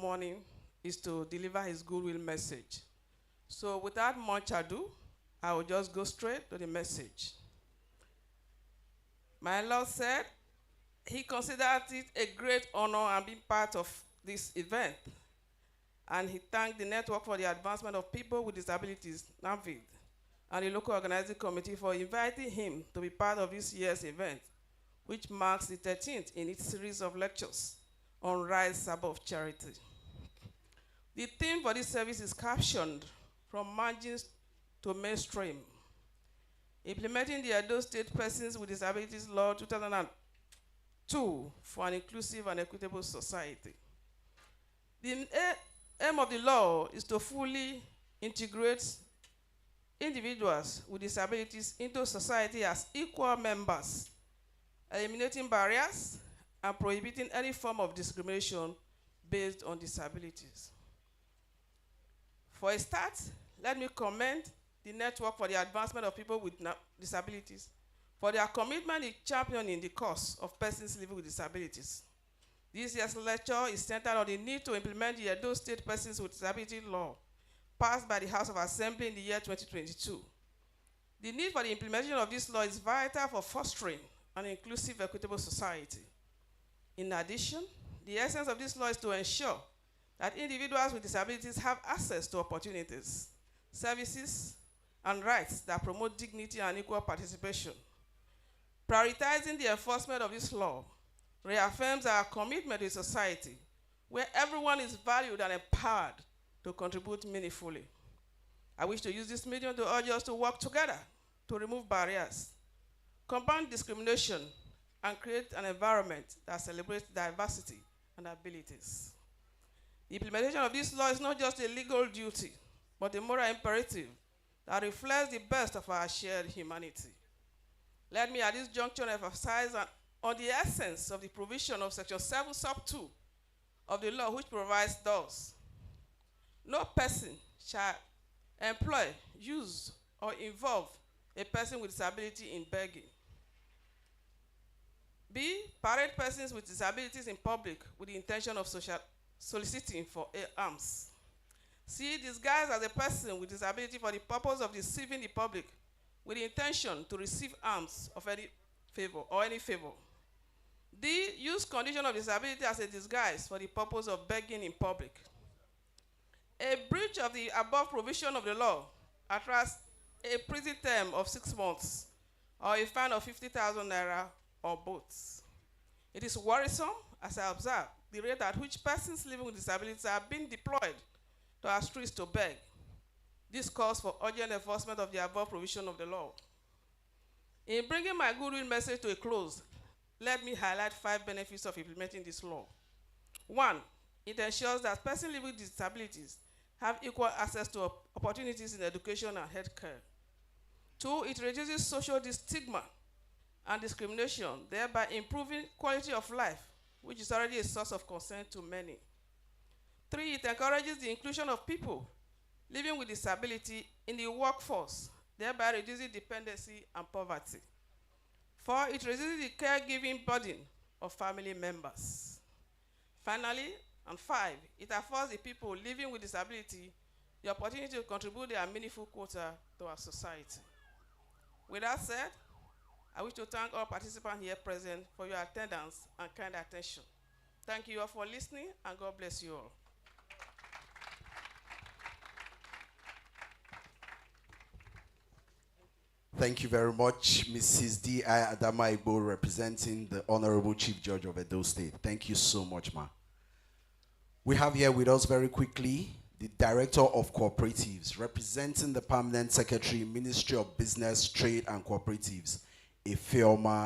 morning is to deliver his goodwill message. So without much ado, I will just go straight to the message. My Lord said he considered it a great honor and being part of this event. And he thanked the Network for the Advancement of People with Disabilities, NAPVID, and the local organizing committee for inviting him to be part of this year's event, which marks the 13th in its series of lectures on Rise Above Charity. The theme for this service is captioned From Margins to Mainstream, implementing the Edo State Persons with Disabilities Law 2002 for an inclusive and equitable society. The aim of the law is to fully integrate individuals with disabilities into society as equal members, eliminating barriers and prohibiting any form of discrimination based on disabilities. For a start, let me commend the Network for the Advancement of People with Disabilities for their commitment in championing the cause of persons living with disabilities. This year's lecture is centered on the need to implement the Edo State Persons with Disabilities Law passed by the House of Assembly in the year 2022. The need for the implementation of this law is vital for fostering an inclusive, equitable society. In addition, the essence of this law is to ensure that individuals with disabilities have access to opportunities, services, and rights that promote dignity and equal participation. Prioritizing the enforcement of this law reaffirms our commitment to a society where everyone is valued and empowered to contribute meaningfully. I wish to use this medium to urge us to work together to remove barriers, combat discrimination, and create an environment that celebrates diversity and abilities. The implementation of this law is not just a legal duty, but a moral imperative that reflects the best of our shared humanity. Let me at this juncture emphasize on the essence of the provision of Section 7 sub 2 of the law, which provides thus: no person shall employ, use, or involve a person with disability in begging. B, parade persons with disabilities in public with the intention of soliciting for alms. C, disguise as a person with disability for the purpose of deceiving the public with the intention to receive alms of any favor or any favor. D, use condition of disability as a disguise for the purpose of begging in public. A breach of the above provision of the law attracts a prison term of 6 months or a fine of 50,000 naira or both. It is worrisome, as I observe, the rate at which persons living with disabilities are being deployed to our streets to beg. This calls for urgent enforcement of the above provision of the law. In bringing my goodwill message to a close, let me highlight 5 benefits of implementing this law. 1, it ensures that persons living with disabilities have equal access to opportunities in education and healthcare. 2, it reduces social stigma and discrimination, thereby improving quality of life, which is already a source of concern to many. 3, it encourages the inclusion of people living with disability in the workforce, thereby reducing dependency and poverty. 4, it reduces the caregiving burden of family members. Finally, and 5, it affords the people living with disability the opportunity to contribute their meaningful quota to our society. With that said, I wish to thank all participants here present for your attendance and kind attention. Thank you all for listening, and God bless you all. Thank you very much, Mrs. D.I. Adamaibo, representing the Honorable Chief Judge of Edo State. Thank you so much, ma. We have here with us very quickly the Director of Cooperatives, representing the Permanent Secretary, Ministry of Business, Trade and Cooperatives, Ifeoma